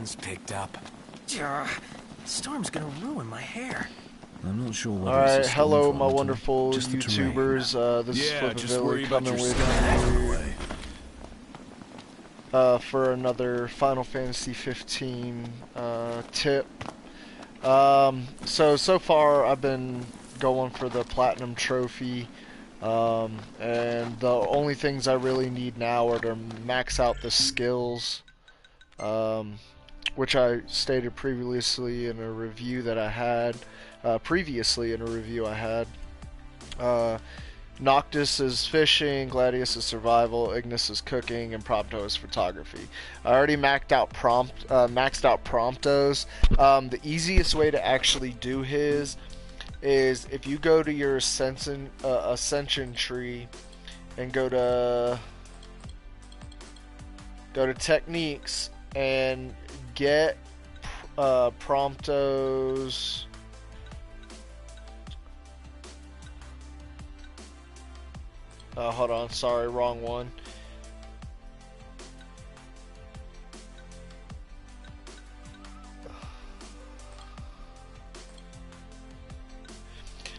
Nothing's picked up. Storm's gonna ruin my hair. I'm not sure what Alright, it's a storm hello front, my wonderful just the terrain. YouTubers. This is Yeah, just worry Flippabilly about coming your with stuff. you for another Final Fantasy 15 tip. So far I've been going for the Platinum Trophy, and the only things I really need now are to max out the skills, which I stated previously in a review that I had. Noctis is fishing, Gladius is survival, Ignis is cooking, and Prompto is photography. I already maxed out Prompto's. The easiest way to actually do his is if you go to your ascension tree and go to techniques and get Prompto's. Hold on, sorry, wrong one.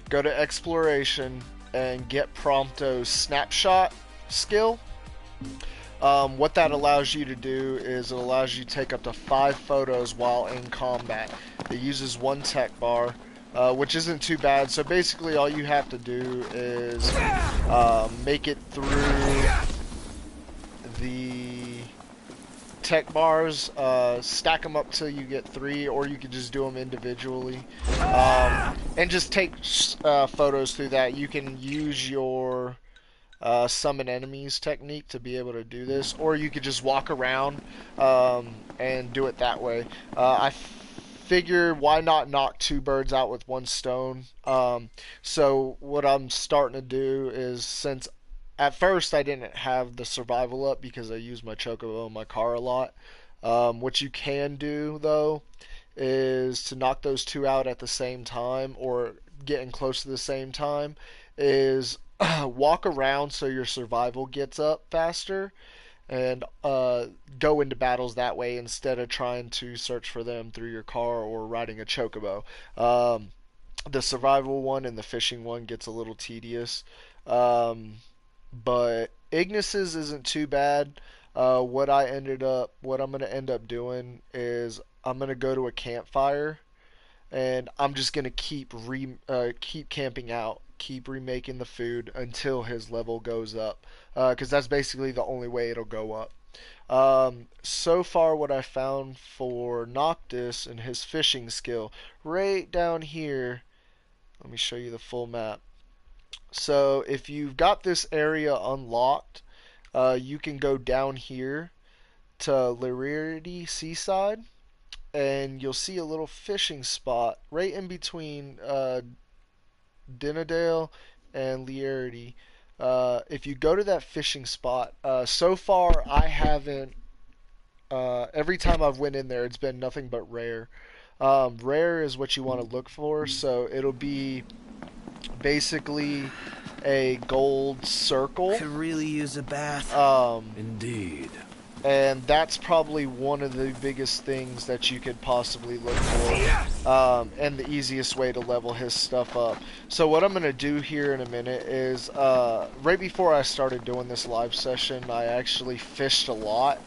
Go to exploration and get Prompto's snapshot skill. What that allows you to do is it allows you to take up to 5 photos while in combat. It uses 1 tech bar, which isn't too bad. So basically all you have to do is make it through the tech bars, stack them up till you get 3, or you can just do them individually, and just take photos through that. You can use your summon enemies technique to be able to do this, or you could just walk around and do it that way. I figure why not knock 2 birds out with 1 stone. So what I'm starting to do is, since at first I didn't have the survival up because I use my chocobo in my car a lot, what you can do though is to knock those 2 out at the same time, or getting close to the same time, is walk around so your survival gets up faster, and go into battles that way instead of trying to search for them through your car or riding a chocobo. The survival one and the fishing one gets a little tedious, but Ignis's isn't too bad. What I'm gonna end up doing is I'm gonna go to a campfire, and I'm just gonna keep camping out, keep remaking the food until his level goes up, because that's basically the only way it'll go up. So far, what I found for Noctis and his fishing skill, right down here. Let me show you the full map. So if you've got this area unlocked, you can go down here to Lierity Seaside, and you'll see a little fishing spot right in between Dinadale and Lierity. If you go to that fishing spot, so far I haven't. Every time I've went in there, it's been nothing but rare. Rare is what you want to look for, so it'll be basically a gold circle. Could really use a bath. Indeed. And that's probably one of the biggest things that you could possibly look for, and the easiest way to level his stuff up. So what I'm going to do here in a minute is, right before I started doing this live session, I actually fished a lot.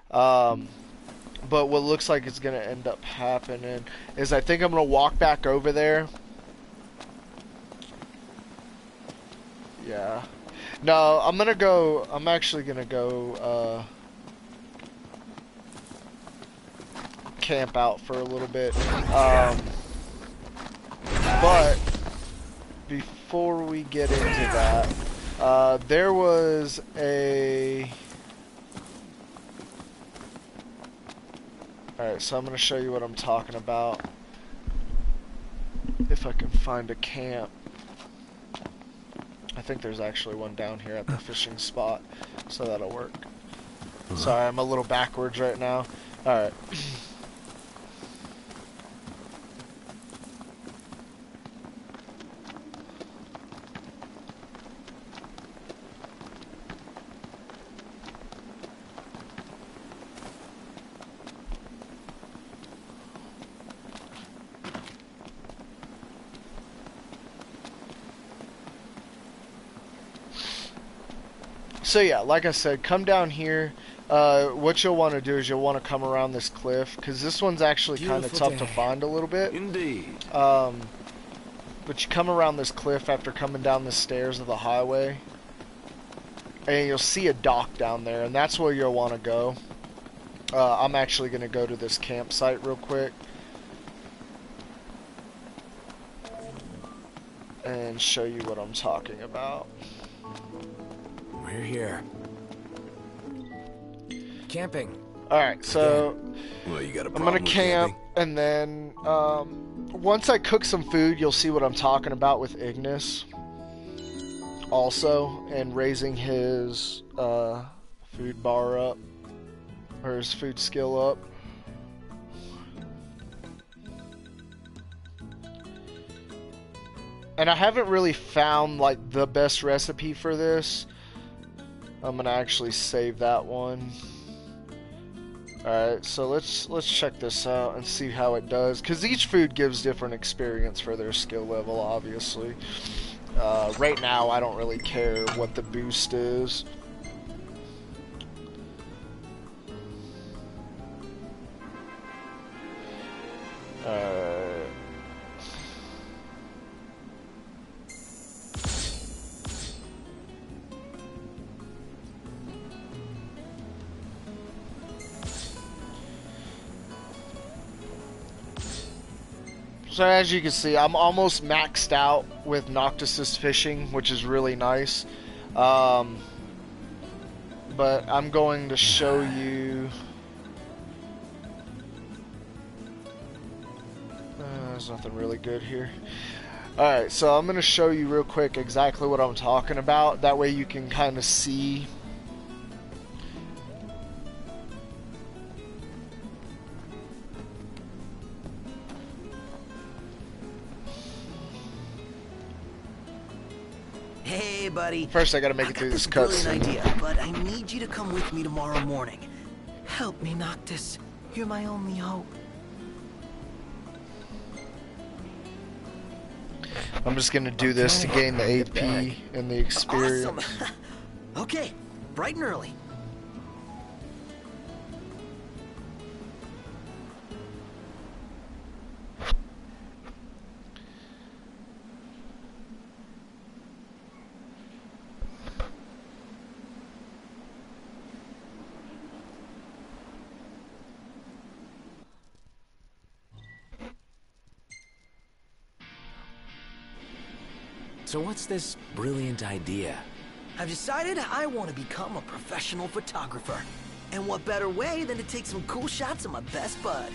But what looks like is going to end up happening is I think I'm going to walk back over there. Yeah. No, I'm actually going to go, camp out for a little bit. But before we get into that, there was a... Alright, so I'm going to show you what I'm talking about. If I can find a camp. I think there's actually one down here at the fishing spot, so that'll work. Sorry, I'm a little backwards right now. Alright. So yeah, like I said, come down here. What you'll want to do is you'll want to come around this cliff, because this one's actually kind of tough to find a little bit. Indeed. But you come around this cliff after coming down the stairs of the highway, and you'll see a dock down there, and that's where you'll want to go. I'm actually going to go to this campsite real quick and show you what I'm talking about. We're here. Camping. Alright, so Well, you got a I'm problem gonna with camp, camping? and then once I cook some food, you'll see what I'm talking about with Ignis also, and raising his food bar up, or his food skill up. And I haven't really found like the best recipe for this. I'm gonna actually save that one. Alright, so let's check this out and see how it does, because each food gives different experience for their skill level, obviously. Right now I don't really care what the boost is. So as you can see, I'm almost maxed out with Noctis's fishing, which is really nice. But I'm going to show you... there's nothing really good here. Alright, so I'm going to show you real quick exactly what I'm talking about. That way you can kind of see... Hey, buddy. First, I gotta make I've it through got this brilliant cutscene. idea, but I need you to come with me tomorrow morning. Help me, Noctis. You're my only hope. I'm just gonna do this to gain the AP and the experience. Awesome. Okay, bright and early. So what's this brilliant idea? I've decided I want to become a professional photographer. And what better way than to take some cool shots of my best bud?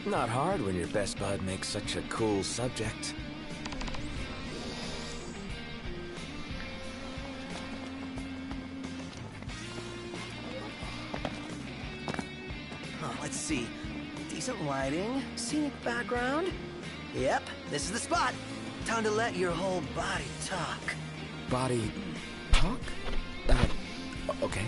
Not hard when your best bud makes such a cool subject. Let's see. Decent lighting, scenic background. Yep, this is the spot. Time to let your whole body talk. Body... talk? Okay.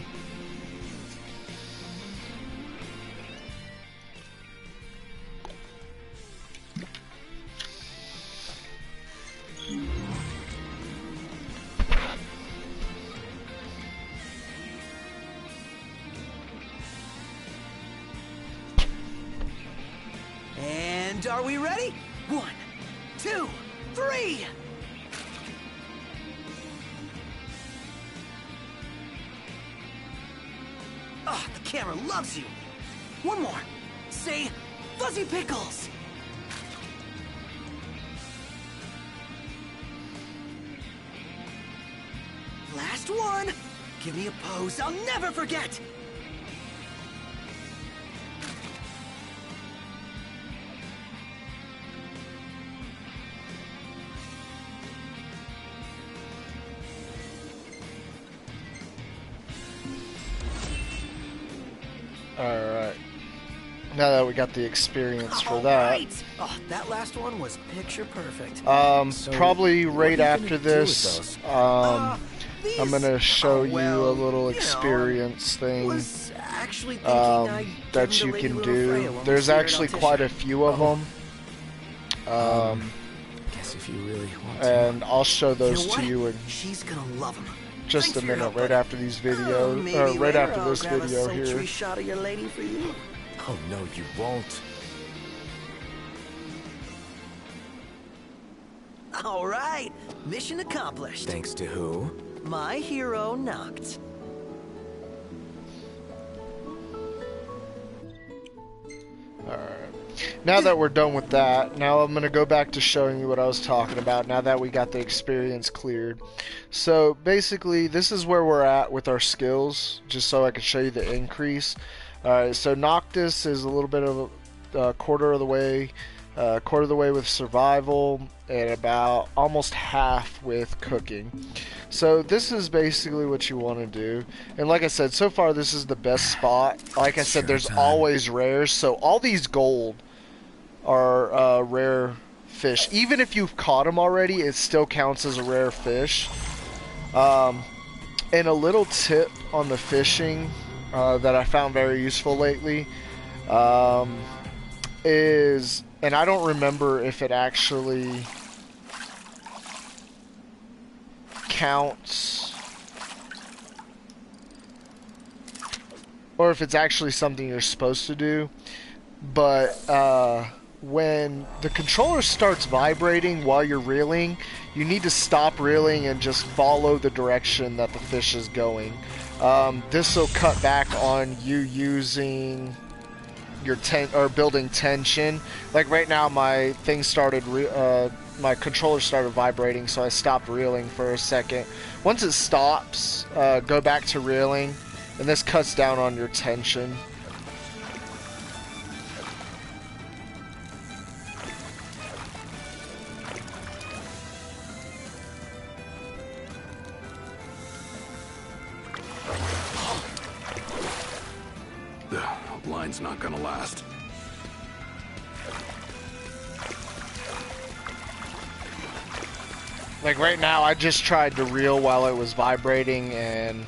And are we ready? 1, 2, 3! Oh, the camera loves you. One more. Say, Fuzzy Pickles. Last one. Give me a pose I'll never forget. Alright. Now that we got the experience for that. Right. Oh, that last one was picture perfect. So, Probably what right are you after gonna do with this, those? These- I'm gonna show you well, a little you know, experience thing was actually thinking I'd give that them you to Lady can Little do. Freya when we There's see her at actually Altissia. quite a few of them. Guess if you really want to. And I'll show You those know what? to you. And She's gonna love him. just Thanks a for your minute help, right buddy. after these videos, Maybe or right later after I'll this grab video a here. sultry shot of your lady for you. Oh, no, you won't. All right, mission accomplished. Thanks to who? My hero knocked. Alright. Now that we're done with that, now I'm going to go back to showing you what I was talking about now that we got the experience cleared. So basically, this is where we're at with our skills, just so I can show you the increase. Alright, so Noctis is a little bit of a quarter of the way with survival, and about almost half with cooking. So this is basically what you want to do. And like I said, so far this is the best spot. Like I said, there's always rares, so all these gold are rare fish. Even if you've caught them already, it still counts as a rare fish. And a little tip on the fishing that I found very useful lately is, and I don't remember if it actually counts or if it's actually something you're supposed to do, but when the controller starts vibrating while you're reeling, you need to stop reeling and just follow the direction that the fish is going. This will cut back on you using your building tension. Like right now, my thing started, my controller started vibrating, so I stopped reeling for a second. Once it stops, go back to reeling, and this cuts down on your tension. The line's not gonna last. Like right now, I just tried to reel while it was vibrating, and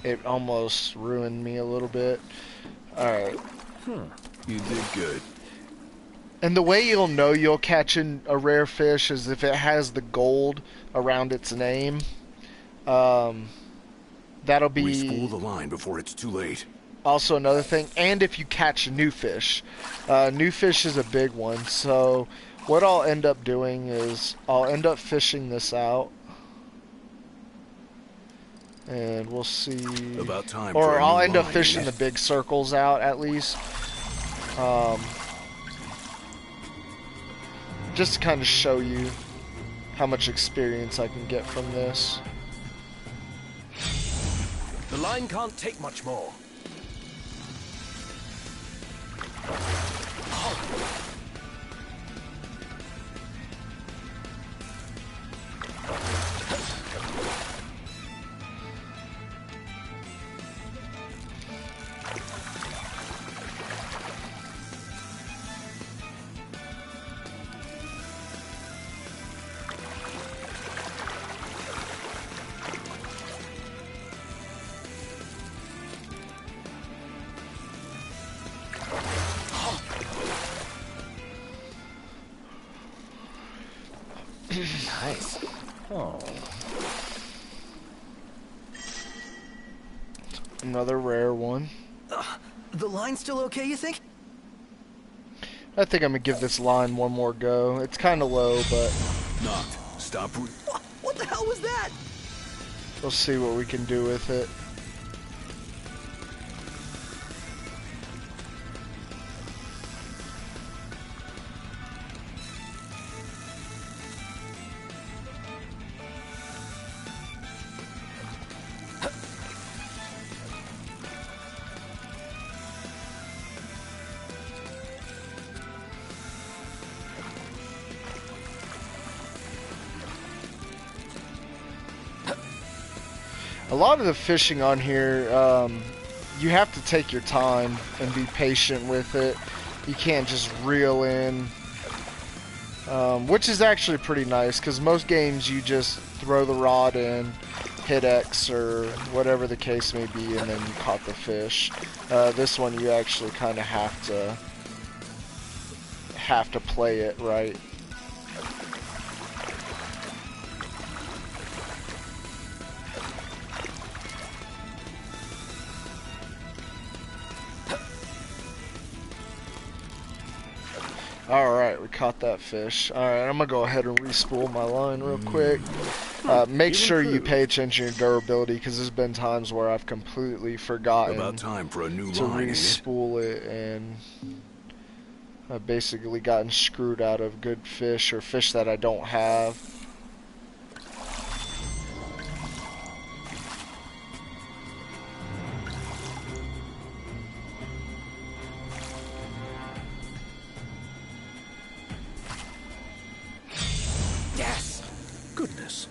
it almost ruined me a little bit. Alright. You did good. And the way you'll know you'll catch a rare fish is if it has the gold around its name. That'll be... Re-spool the line before it's too late. Also another thing, and if you catch new fish. New fish is a big one, so what I'll end up doing is I'll end up fishing this out. And we'll see... About time Or for a I'll new end up line, fishing ain't the it? big circles out, at least. Just to kind of show you how much experience I can get from this. The line can't take much more. Nice. Oh. Another rare one. The line's still okay, you think? I think I'm gonna give this line one more go. It's kind of low, but Knocked. Stop. What the hell was that? we'll see what we can do with it. A lot of the fishing on here, you have to take your time and be patient with it. You can't just reel in, which is actually pretty nice, because most games you just throw the rod in, hit X or whatever the case may be, and then you caught the fish. This one you actually kind of have to play it right. we caught that fish. Alright, I'm gonna go ahead and respool my line real quick. Make sure you pay attention to durability, because there's been times where I've completely forgotten About time for a new to line, ain't it? respool it, and I've basically gotten screwed out of good fish, or fish that I don't have. Yes! Goodness.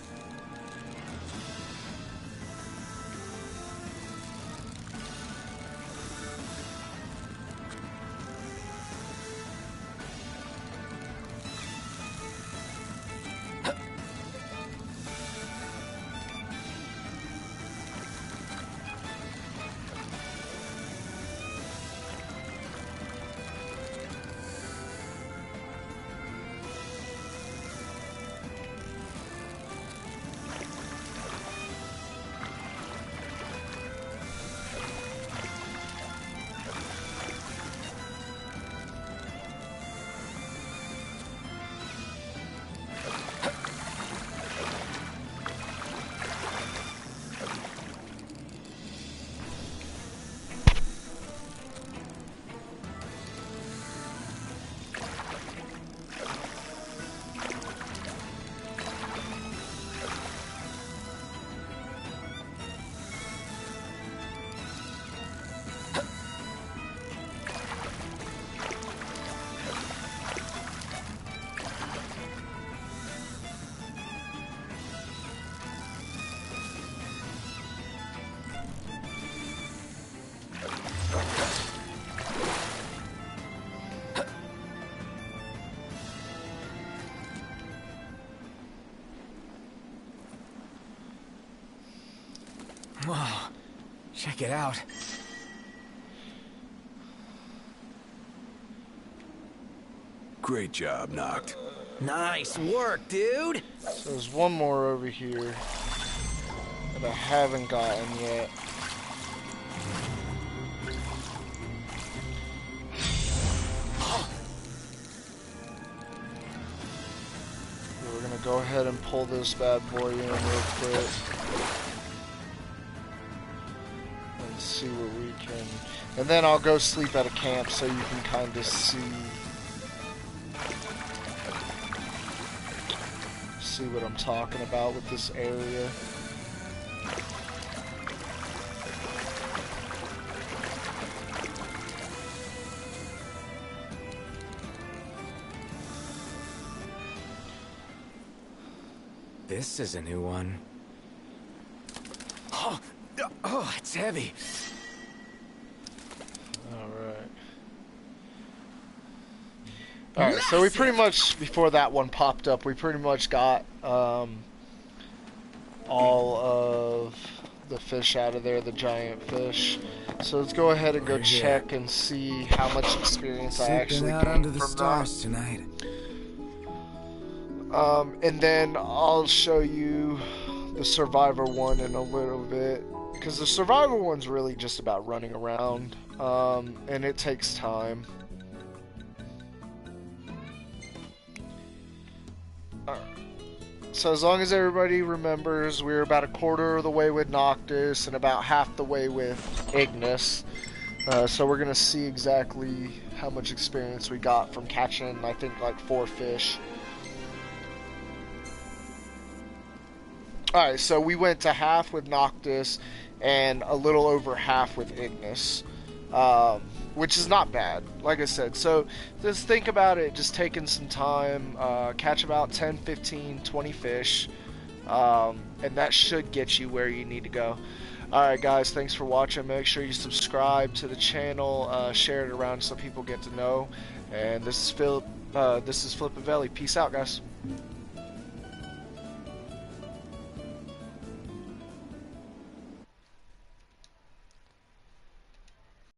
Wow. Check it out. Great job, Noct. Nice work, dude. So there's one more over here that I haven't gotten yet. We're gonna go ahead and pull this bad boy in real quick and see what we can. And then I'll go sleep at a camp so you can kind of see what I'm talking about with this area. This is a new one. Oh, it's heavy. Alright, so we pretty much, before that one popped up, we pretty much got all of the fish out of there, the giant fish. So let's go ahead and go check and see how much experience I actually out under gained the from stars tonight. and then I'll show you the Survivor one in a little bit, because the Survivor one's really just about running around, and it takes time. So as long as everybody remembers, we're about a quarter of the way with Noctis and about half the way with Ignis. So we're going to see exactly how much experience we got from catching, I think, like 4 fish. Alright, so we went to half with Noctis and a little over half with Ignis. Which is not bad, like I said. So just think about it, just taking some time, catch about 10, 15, 20 fish, and that should get you where you need to go. Alright guys, thanks for watching. Make sure you subscribe to the channel, share it around so people get to know. And this is Philip, this is Flipavelli. Peace out, guys.